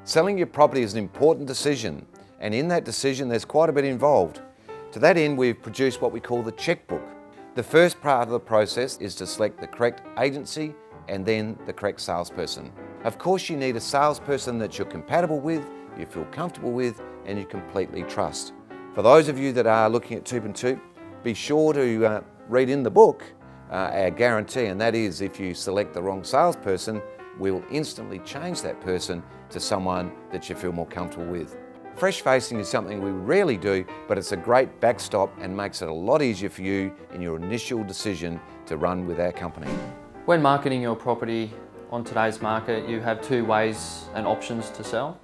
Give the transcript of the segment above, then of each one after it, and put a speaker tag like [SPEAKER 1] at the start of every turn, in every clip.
[SPEAKER 1] Selling your property is an important decision, and in that decision there's quite a bit involved. To that end, we've produced what we call the checkbook. The first part of the process is to select the correct agency and then the correct salesperson. Of course, you need a salesperson that you're compatible with, you feel comfortable with, and you completely trust. For those of you that are looking at TOOP+TOOP, be sure to read in the book our guarantee, and that is if you select the wrong salesperson, we will instantly change that person to someone that you feel more comfortable with. Fresh facing is something we rarely do, but it's a great backstop and makes it a lot easier for you in your initial decision to run with our company.
[SPEAKER 2] When marketing your property on today's market, you have two ways and options to sell.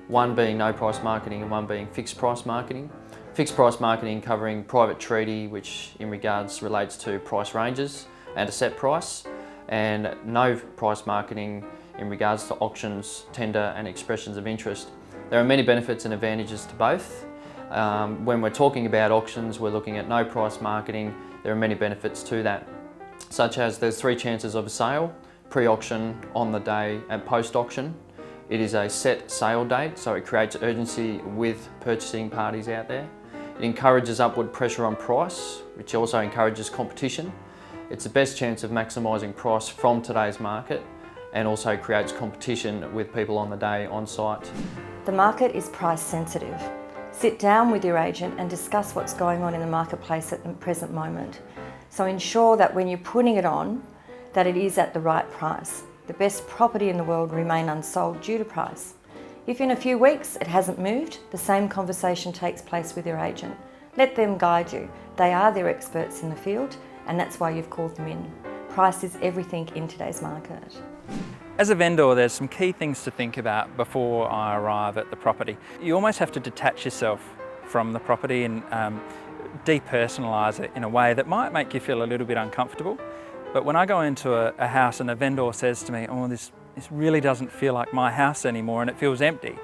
[SPEAKER 2] One being no price marketing and one being fixed price marketing. Fixed price marketing covering private treaty, which in regards relates to price ranges and a set price, and no price marketing in regards to auctions, tender and expressions of interest. There are many benefits and advantages to both. When we're talking about auctions, we're looking at no price marketing. There are many benefits to that, such as there's 3 chances of a sale: pre-auction, on the day and post-auction. It is a set sale date, so it creates urgency with purchasing parties out there. It encourages upward pressure on price, which also encourages competition. It's the best chance of maximising price from today's market, and also creates competition with people on the day on site.
[SPEAKER 3] The market is price sensitive. Sit down with your agent and discuss what's going on in the marketplace at the present moment. So ensure that when you're putting it on, that it is at the right price. The best property in the world remain unsold due to price. If in a few weeks it hasn't moved, the same conversation takes place with your agent. Let them guide you. They are their experts in the field, and that's why you've called them in. Price is everything in today's market.
[SPEAKER 4] As a vendor, there's some key things to think about before I arrive at the property. You almost have to detach yourself from the property and depersonalise it in a way that might make you feel a little bit uncomfortable. But when I go into a house and a vendor says to me, "Oh, this really doesn't feel like my house anymore and it feels empty,"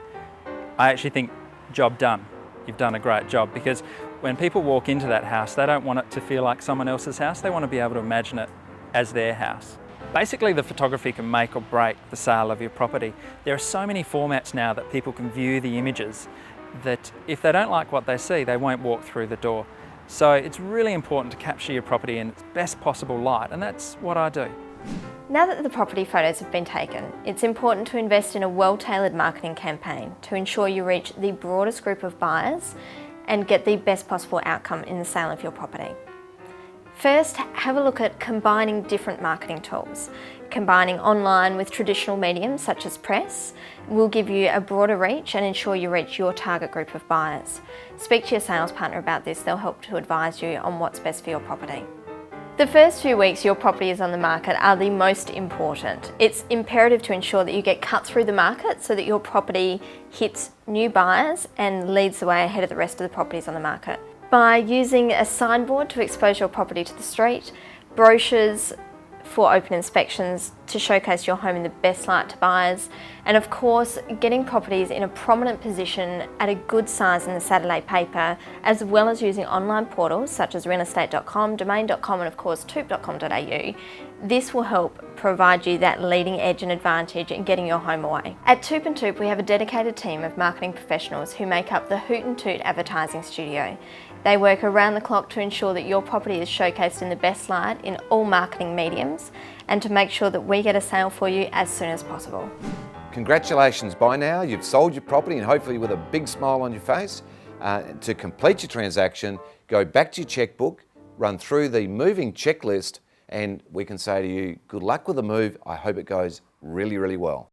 [SPEAKER 4] I actually think, job done. You've done a great job, because when people walk into that house, they don't want it to feel like someone else's house. They want to be able to imagine it as their house. Basically, the photography can make or break the sale of your property. There are so many formats now that people can view the images that if they don't like what they see, they won't walk through the door. So it's really important to capture your property in its best possible light, and that's what I do.
[SPEAKER 5] Now that the property photos have been taken, it's important to invest in a well-tailored marketing campaign to ensure you reach the broadest group of buyers and get the best possible outcome in the sale of your property. First, have a look at combining different marketing tools. Combining online with traditional mediums such as press will give you a broader reach and ensure you reach your target group of buyers. Speak to your sales partner about this. They'll help to advise you on what's best for your property. The first few weeks your property is on the market are the most important. It's imperative to ensure that you get cut through the market so that your property hits new buyers and leads the way ahead of the rest of the properties on the market. By using a signboard to expose your property to the street, brochures for open inspections to showcase your home in the best light to buyers, and of course getting properties in a prominent position at a good size in the Saturday paper, as well as using online portals such as realestate.com, domain.com and of course toop.com.au. This will help provide you that leading edge and advantage in getting your home away. At Toop+TOOP we have a dedicated team of marketing professionals who make up the Hoot and Toot advertising studio. They work around the clock to ensure that your property is showcased in the best light in all marketing mediums, and to make sure that we get a sale for you as soon as possible.
[SPEAKER 1] Congratulations, by now you've sold your property, and hopefully with a big smile on your face. To complete your transaction, go back to your checkbook, run through the moving checklist, and we can say to you, good luck with the move. I hope it goes really, really well.